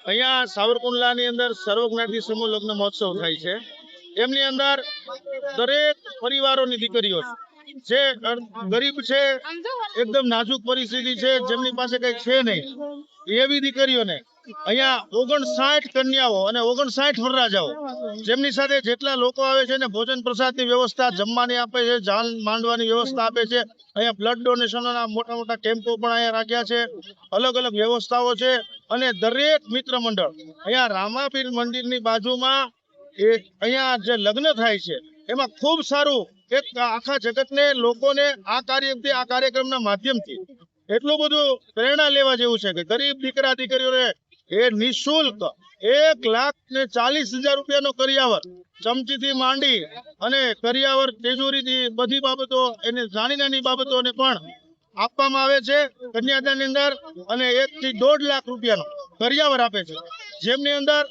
અહીંયા સાવરકુંડલાની અંદર સર્વજ્ઞાતિ સમૂહ લગ્ન મહોત્સવ થાય છે। એમની અંદર દરેક પરિવારોની દીકરીઓ જે ગરીબ છે, એકદમ નાજુક પરિસ્થિતિ છે, જેમની પાસે કઈ છે નહીં, એવી દીકરીઓને અહીંયા 59 કન્યાઓ અને 59 વરરાજાઓ જેમની સાથે જેટલા લોકો આવે છે ને ભોજન પ્રસાદની વ્યવસ્થા જમવાની આપે છે, જાન માંડવાની વ્યવસ્થા આપે છે। અહીંયા બ્લડ ડોનેશનના મોટા મોટા કેમ્પો પણ અહીંયા રાખ્યા છે, અલગ અલગ વ્યવસ્થાઓ છે। અને દરેક મિત્ર મંડળ અહીંયા રામાપીર મંદિરની બાજુમાં અહીંયા જે લગ્ન થાય છે એમાં ખૂબ સારું એક આખા જગતને લોકોને આ કાર્યક્રમના માધ્યમથી એટલું બધું પ્રેરણા લેવા જેવું છે કે ગરીબ દીકરા દીકરીઓને એ નિઃશુલ્ક 1,40,000 રૂપિયાનો કરિયાવર ચમચીથી માંડી અને કરિયાવર તેજોરીથી બધી બાબતો એને નાની નાની બાબતોને પણ આપવામાં આવે છે કન્યાદાનની અંદર। અને 1 થી 1.5 લાખ રૂપિયાનો કરિયાવર આપે છે, જેમની અંદર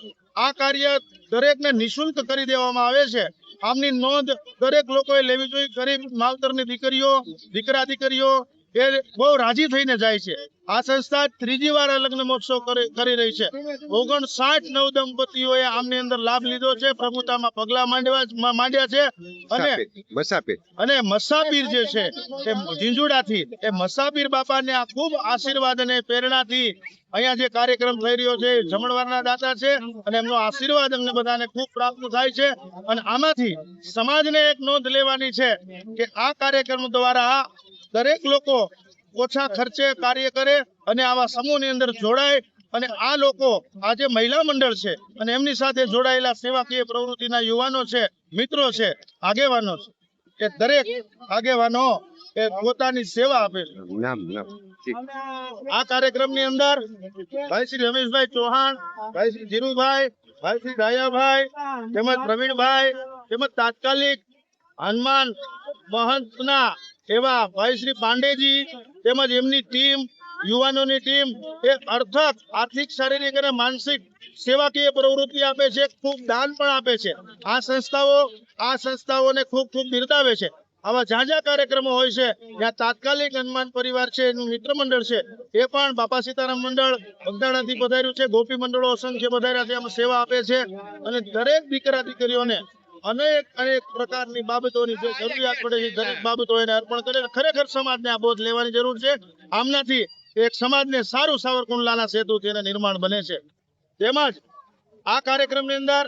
આ કાર્ય દરેકને નિઃશુલ્ક કરી દેવામાં આવે છે। આમની નોંધ દરેક લોકોએ લેવી જોઈએ। ગરીબ માવતરની દીકરીઓ દીકરા દીકરીઓ એ બહુ રાજી થઈને જાય છે। આ સંસ્થા 3જી વાર લગ્ન મહોત્સવ કરી રહી છે। 59 નવદંપતીઓએ આમની અંદર લાભ લીધો છે, પ્રભુતામાં પગલા માંડ્યા છે। અને મસાપીર જે છે એ ઝીંઝુડાથી એ મસાપીર બાપાને આ ખૂબ આશીર્વાદ અને પ્રેરણાથી અહીંયા જે કાર્યક્રમ થઈ રહ્યો છે જમણવારના દાતા છે અને એમનો આશીર્વાદ અમને બધાને ખૂબ પ્રાપ્ત થાય છે। અને આમાંથી સમાજને એક નોંધ લેવાની છે કે આ કાર્યક્રમ દ્વારા દરેક લોકો ઓછા ખર્ચે કાર્ય કરે અને આવા સમૂહની અંદર જોડાય। અને આ લોકો આ જે મહિલા મંડળ છે અને એમની સાથે જોડાયેલા સેવાકીય પ્રવૃત્તિના યુવાનો છે, મિત્રો છે, આગેવાનો છે, એ દરેક આગેવાનો એ પોતાની સેવા આપે છે। આ કાર્યક્રમની અંદર ભાઈ શ્રી રમેશભાઈ ચૌહાણ, ભાઈ શ્રી ધીરુભાઈ, ભાઈ શ્રી ડાયાભાઈ, તેમજ પ્રવીણભાઈ, તેમજ તાત્કાલિક હનુમાન મહંતના એવા ભાઈ શ્રી પાંડેજી તેમજ એમની ટીમ, યુવાનોની ટીમ એ અર્થક, આર્થિક, શારીરિક અને માનસિક સેવાકીય પ્રવૃત્તિ આપે છે, ખૂબ દાન પણ આપે છે। આ સંસ્થાઓને ખૂબ ખૂબ બિરદાવે છે। આવા જ્યાં કાર્યક્રમો હોય છે ત્યાં તાત્કાલિક હનુમાન પરિવાર છે, એનું મિત્ર મંડળ છે, એ પણ બાપા સીતારામ મંડળ બગદાણાથી પધાર્યું છે, ગોપી મંડળો અસંખ્ય પધાર્યા છે, આમાં સેવા આપે છે। અને દરેક દીકરા દીકરીઓને અનેક પ્રકારની બાબતોની જે જરૂરિયાત પડે છે દરેક બાબતો એને અર્પણ કરે। ખરેખર સમાજને આ બોધ લેવાની જરૂર છે। આમનાથી એક સમાજને સારું સાવરકુંડલાના સેતુથી એને નિર્માણ બને છે। તેમજ આ કાર્યક્રમની અંદર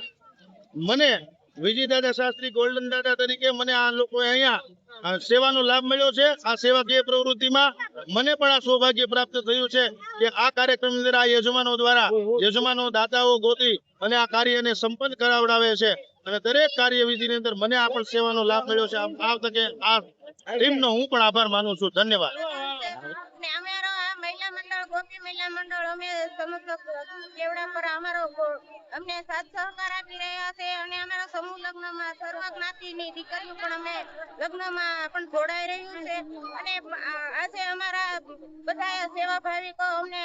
મને વિજયદાદા શાસ્ત્રી ગોલ્ડન દાદા તરીકે મને આ લોકોએ અહીંયા સેવાનો લાભ મળ્યો છે। આ સેવાકીય પ્રવૃત્તિમાં મને પણ આ સૌભાગ્ય પ્રાપ્ત થયું છે કે આ કાર્યક્રમની અંદર આ યજમાનો દ્વારા યજમાનો દાતાઓ ગોતી અને આ કાર્યને સંપન્ન કરાવડાવે છે। અને દરેક કાર્યવિધિની અંદર મને આ પણ સેવાનો લાભ મળ્યો છે। આ તકે આ ટીમનો હું પણ આભાર માનું છું। ધન્યવાદ। ગોપી મહિલા મંડળ અમે સમસ્ત કેવડા પર અમને સાથ સહકાર આપી રહ્યા છે અને અમારા સમૂહ લગ્નમાં સર્વ જ્ઞાતિની દીકરીઓ પણ અમે લગ્નમાં પણ જોડાઈ રહ્યું છે। અને આજે અમારા બધા સેવા ભાવિકો અમને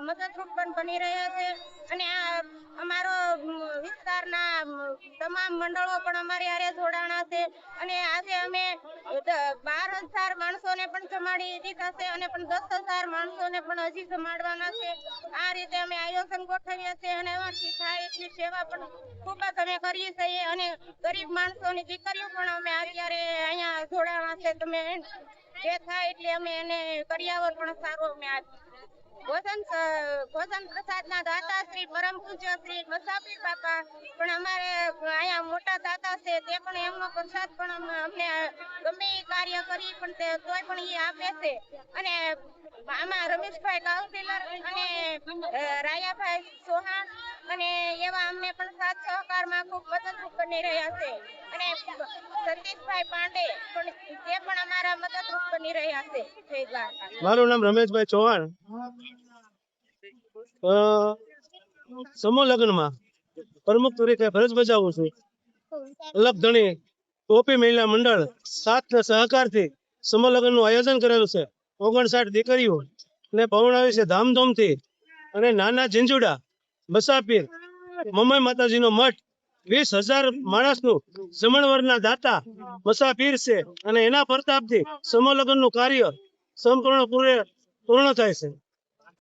મદદરૂપ પણ બની રહ્યા છે। અને આ અમારો વિસ્તારના તમામ મંડળો પણ અમારી હારે જોડાણા છે। અને આજે અમે 12,000 માણસોને પણ જમાડી દીધા છે અને પણ 10,000 માણસોને પણ હજી જમાડવાના છે। આ રીતે અમે આયોજન ગોઠવ્યા છે અને અમારી થાય એટલી સેવા પણ ખૂબ જ અમે કરીએ છીએ। અને ગરીબ માણસોની દીકરીઓ પણ અમે અત્યારે અહીંયા જોડાણા છે। તમે જે થાય એટલે અમે એને કરિયાવર પણ સારો અમે આપીએ। ભોજન પ્રસાદના દાતા શ્રી પરમ પૂજ્ય શ્રી મસાપીર બાપા પણ અમારે અહીંયા મોટા દાતા છે, તે પણ એમનો પ્રસાદ પણ અમને ગમે એ કાર્ય કરી પણ તે તોય પણ એ આપે છે। અને આમાં રમેશભાઈ કાઉન્સિલર અને રાયાભાઈ ચૌહાણ અને એવા અમને પણ સાથ સહકારમાં ખૂબ મદદરૂપ બની રહ્યા છે। અને સતીશભાઈ પાંડે પણ તે પણ અમારા મદદરૂપ બની રહ્યા છે। જય દ્વારકા। મારું નામ રમેશભાઈ ચૌહાણ, સમૂહ લગ્નમાં પ્રમુખ તરીકે ફરજ બજાવું છું। અલગ ધણી ગોપી મહિલા મંડળ સાથના સહકારથી સમૂહ લગ્નનું આયોજન કરેલું છે। 59 દીકરીઓ ને પરણાવી છે ધામધૂમથી। અને નાના ઝીંઝુડા મસાપીર મમ્મી માતાજીનો મઠ 20,000 માણસનું જમણવારના દાતા મસાપીર છે અને એના પ્રતાપથી સમૂહ લગ્નનું કાર્ય સંપૂર્ણ પૂર્ણ થાય છે।